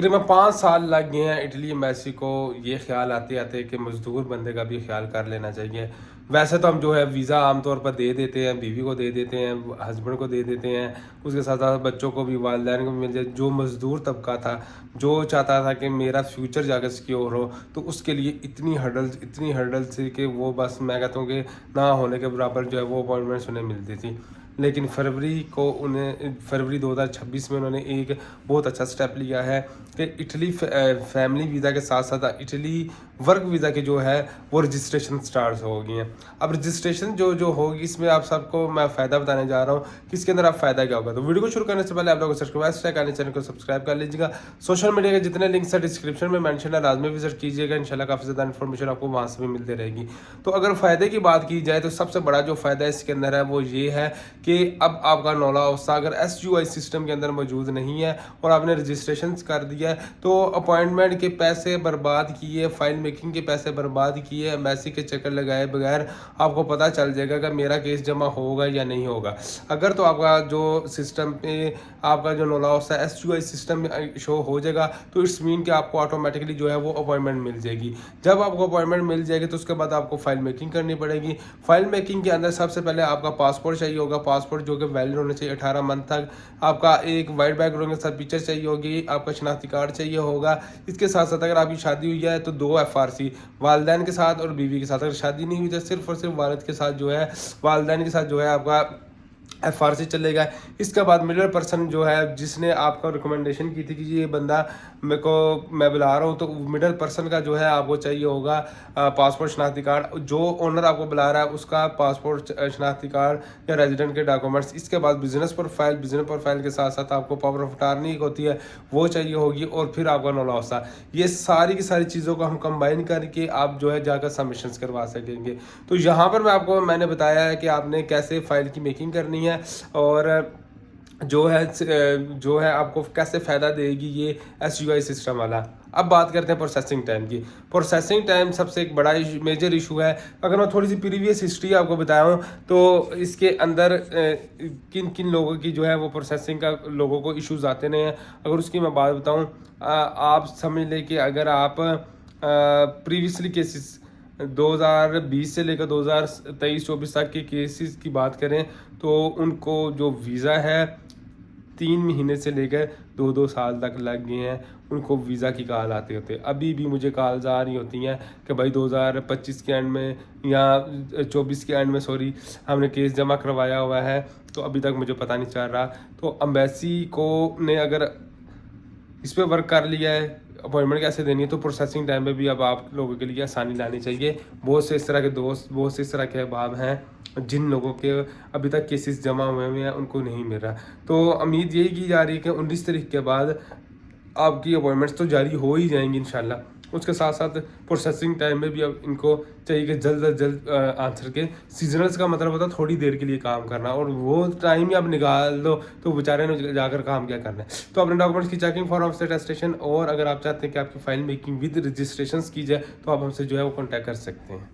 तकरीबन 5 साल लग गए हैं इटली एम्बेसी को ये ख़्याल आते आते कि मज़दूर बंदे का भी ख्याल कर लेना चाहिए। वैसे तो हम जो है वीज़ा आमतौर पर दे देते हैं, बीवी को दे देते हैं, हस्बैंड को दे देते हैं, उसके साथ साथ बच्चों को भी, वालिदैन को भी मिल जाए। जो मज़दूर तबका था, जो चाहता था कि मेरा फ्यूचर जाकर सिक्योर हो, तो उसके लिए इतनी हर्डल्स थी कि वो बस मैं कहता हूँ कि ना होने के बराबर जो है वो अपॉइंटमेंट्स उन्हें मिलती थी। लेकिन फरवरी 2026 में उन्होंने एक बहुत अच्छा स्टेप लिया है कि इटली फैमिली वीज़ा के साथ साथ इटली वर्क वीज़ा के जो है वो रजिस्ट्रेशन स्टार्ट हो गई हैं। अब रजिस्ट्रेशन जो जो होगी, इसमें आप सबको मैं फ़ायदा बताने जा रहा हूँ कि इसके अंदर आप फ़ायदा क्या होगा। तो वीडियो को शुरू करने से पहले आप लोगों को सब्सक्राइब करने, चैनल को सब्सक्राइब कर लीजिएगा। सोशल मीडिया के जितने लिंक्स हैं डिस्क्रिप्शन में मेंशन है, लाजमी विजिट कीजिएगा। इंशाल्लाह काफ़ी ज़्यादा इन्फॉर्मेशन आपको वहाँ से भी मिलती रहेगी। तो अगर फ़ायदे की बात की जाए तो सबसे बड़ा जो फ़ायदा इसके अंदर है वो ये है कि अब आपका नौला हाउस अगर SUI सिस्टम के अंदर मौजूद नहीं है और आपने रजिस्ट्रेशन कर दिया है, तो अपॉइंटमेंट के पैसे बर्बाद किए, फाइल मेकिंग के पैसे बर्बाद किए, एम्बेसी के चक्कर लगाए बगैर आपको पता चल जाएगा कि मेरा केस जमा होगा या नहीं होगा। अगर तो आपका जो सिस्टम पे आपका जो नौला हाउस है SUI सिस्टम में शो हो जाएगा, तो इट्स मीन कि आपको ऑटोमेटिकली जो है वो अपॉइंटमेंट मिल जाएगी। जब आपको अपॉइंटमेंट मिल जाएगी तो उसके बाद आपको फाइल मेकिंग करनी पड़ेगी। फाइल मेकिंग के अंदर सबसे पहले आपका पासपोर्ट चाहिए होगा, पासपोर्ट जो कि वैलिड होना चाहिए 18 मंथ तक। आपका एक वाइट बैकग्राउंड के साथ पिक्चर चाहिए होगी, आपका शनाख्ती कार्ड चाहिए होगा। इसके साथ साथ अगर आपकी शादी हुई है तो 2 FRC वालिदैन के साथ और बीवी के साथ। अगर शादी नहीं हुई तो सिर्फ और सिर्फ वालिद के साथ जो है, वालिदैन के साथ जो है आपका FRC चलेगा। इसके बाद मिडल पर्सन जो है जिसने आपको रिकमेंडेशन की थी कि ये बंदा मैं बुला रहा हूँ, तो मिडल पर्सन का जो है आपको चाहिए होगा पासपोर्ट शनाख्ती कार्ड। जो ओनर आपको बुला रहा है उसका पासपोर्ट शनाख्ती कार्ड या रेजिडेंट के डॉक्यूमेंट्स। इसके बाद बिजनेस प्रोफाइल के साथ साथ आपको पावर ऑफ अटॉर्नी होती है वो चाहिए होगी, और फिर आपका नौला हाउस। ये सारी की सारी चीज़ों को हम कंबाइन करके आप जो है जाकर सबमिशंस करवा सकेंगे। तो यहाँ पर मैंने बताया है कि आपने कैसे फाइल की मेकिंग करनी है और जो है आपको कैसे फ़ायदा देगी ये SUI सिस्टम वाला। अब बात करते हैं प्रोसेसिंग टाइम की। प्रोसेसिंग टाइम सबसे एक बड़ा मेजर इशू है। अगर मैं थोड़ी सी प्रीवियस हिस्ट्री आपको बताऊं तो इसके अंदर किन किन लोगों की जो है वो प्रोसेसिंग का लोगों को इश्यूज आते रहे हैं। अगर उसकी मैं बात बताऊं, आप समझ लें कि अगर आप प्रीवियसली केसेस 2020 से लेकर 2023-24 तक के केसेस की बात करें तो उनको जो वीज़ा है 3 महीने से लेकर 2-2 साल तक लग गए हैं उनको वीज़ा की कॉल आते होते। अभी भी मुझे कॉल्स आ रही होती हैं कि भाई 2025 के एंड में या 24 के एंड में हमने केस जमा करवाया हुआ है, तो अभी तक मुझे पता नहीं चल रहा। तो एम्बेसी को ने अगर इस पर वर्क कर लिया है, अपॉइंटमेंट कैसे देनी है, तो प्रोसेसिंग टाइम में भी अब आप लोगों के लिए आसानी लानी चाहिए। बहुत से इस तरह के दोस्त, बहुत से इस तरह के अहबाब हैं जिन लोगों के अभी तक केसेस जमा हुए हैं उनको नहीं मिल रहा। तो उम्मीद यही की जा रही है कि 19 तारीख के बाद आपकी अपॉइंटमेंट्स तो जारी हो ही जाएंगी इंशाल्लाह। उसके साथ साथ प्रोसेसिंग टाइम में भी अब इनको चाहिए कि जल्द अज जल्द आंसर के। सीजनल्स का मतलब होता है थोड़ी देर के लिए काम करना, और वो टाइम ही आप निकाल दो तो बेचारे ने जाकर काम क्या करना है। तो अपने डॉक्यूमेंट्स की चेकिंग फॉर ऑफ अटेस्टेशन, और अगर आप चाहते हैं कि आपकी फाइल मेकिंग विद रजिस्ट्रेशन की जाए तो आप हमसे जो है वो कॉन्टैक्ट कर सकते हैं।